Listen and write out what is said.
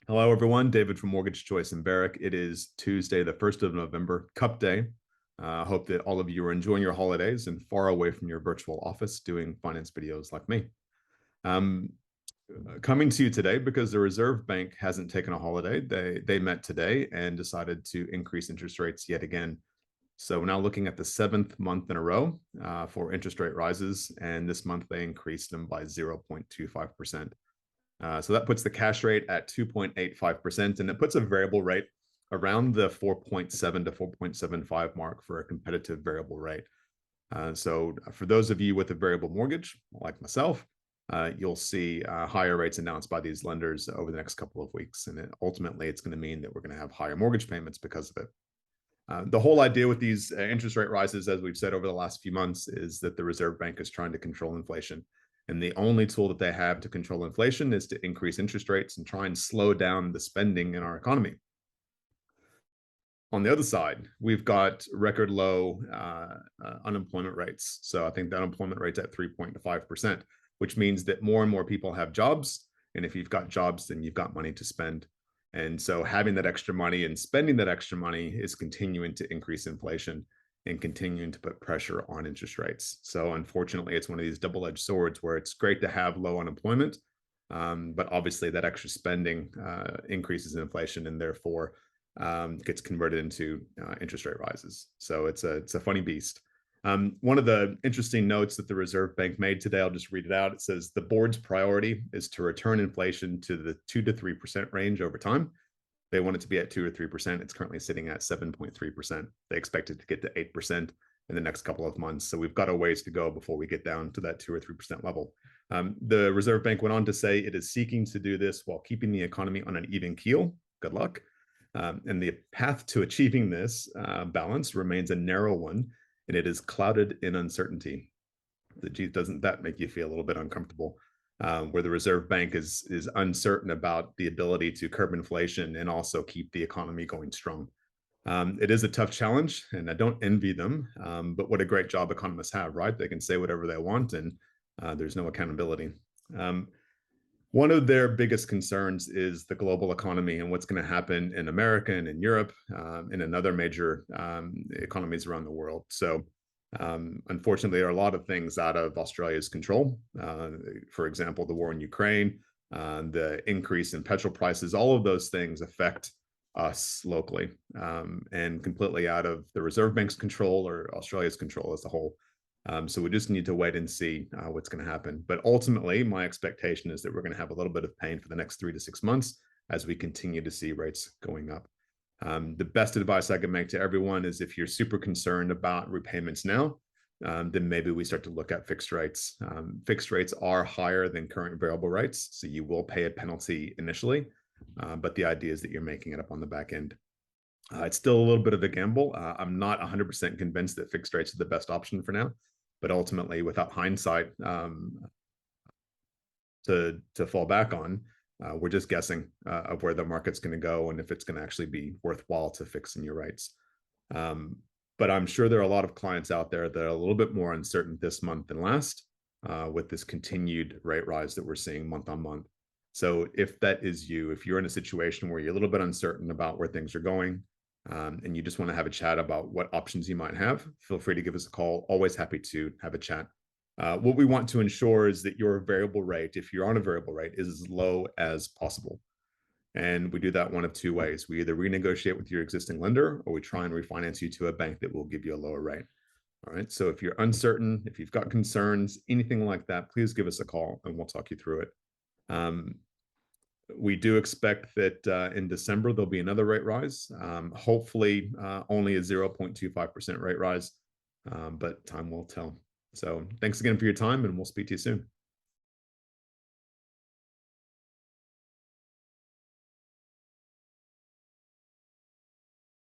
Hello, everyone. David from Mortgage Choice in Barrick. It is Tuesday, the 1st of November, Cup Day. I hope that all of you are enjoying your holidays and far away from your virtual office doing finance videos like me. Um, Coming to you today because the Reserve Bank hasn't taken a holiday. They met today and decided to increase interest rates yet again. So we're now looking at the seventh month in a row for interest rate rises, and this month they increased them by 0.25%. So that puts the cash rate at 2.85%, and it puts a variable rate around the 4.7 to 4.75 mark for a competitive variable rate. So for those of you with a variable mortgage, like myself, you'll see higher rates announced by these lenders over the next couple of weeks. And ultimately, it's going to mean that we're going to have higher mortgage payments because of it. The whole idea with these interest rate rises, as we've said over the last few months, is that the Reserve Bank is trying to control inflation. And the only tool that they have to control inflation is to increase interest rates and try and slow down the spending in our economy. On the other side, we've got record low unemployment rates. So I think the unemployment rate's at 3.5%, which means that more and more people have jobs. And if you've got jobs, then you've got money to spend. And so having that extra money and spending that extra money is continuing to increase inflation and continuing to put pressure on interest rates. So unfortunately, it's one of these double-edged swords where it's great to have low unemployment, but obviously that extra spending increases inflation and therefore gets converted into interest rate rises. So it's a funny beast. One of the interesting notes that the Reserve Bank made today, I'll just read it out. It says the board's priority is to return inflation to the 2 to 3% range over time. They want it to be at 2 or 3%. It's currently sitting at 7.3%. They expect it to get to 8% in the next couple of months. So we've got a ways to go before we get down to that 2 or 3% level. The Reserve Bank went on to say it is seeking to do this while keeping the economy on an even keel. Good luck. And the path to achieving this balance remains a narrow one, and it is clouded in uncertainty. Doesn't that make you feel a little bit uncomfortable? Where the Reserve Bank is uncertain about the ability to curb inflation and also keep the economy going strong. It is a tough challenge, and I don't envy them. But what a great job economists have, right? They can say whatever they want, and there's no accountability. One of their biggest concerns is the global economy and what's going to happen in America and in Europe and in other major economies around the world. So, unfortunately, there are a lot of things out of Australia's control. For example, the war in Ukraine, the increase in petrol prices, all of those things affect us locally and completely out of the Reserve Bank's control or Australia's control as a whole. So we just need to wait and see what's going to happen. But ultimately, my expectation is that we're going to have a little bit of pain for the next 3 to 6 months as we continue to see rates going up. The best advice I can make to everyone is if you're super concerned about repayments now, then maybe we start to look at fixed rates. Fixed rates are higher than current variable rates, so you will pay a penalty initially, but the idea is that you're making it up on the back end. It's still a little bit of a gamble. I'm not 100% convinced that fixed rates are the best option for now, but ultimately, without hindsight to fall back on, we're just guessing of where the market's going to go and if it's going to actually be worthwhile to fix in your rates. But I'm sure there are a lot of clients out there that are a little bit more uncertain this month than last with this continued rate rise that we're seeing month on month. So if that is you, if you're in a situation where you're a little bit uncertain about where things are going, and you just want to have a chat about what options you might have, feel free to give us a call. Always happy to have a chat. What we want to ensure is that your variable rate, if you're on a variable rate, is as low as possible. And we do that one of two ways. We either renegotiate with your existing lender or we try and refinance you to a bank that will give you a lower rate. All right. So if you're uncertain, if you've got concerns, anything like that, please give us a call and we'll talk you through it. We do expect that in December, there'll be another rate rise, hopefully only a 0.25% rate rise, but time will tell. So thanks again for your time, and we'll speak to you soon.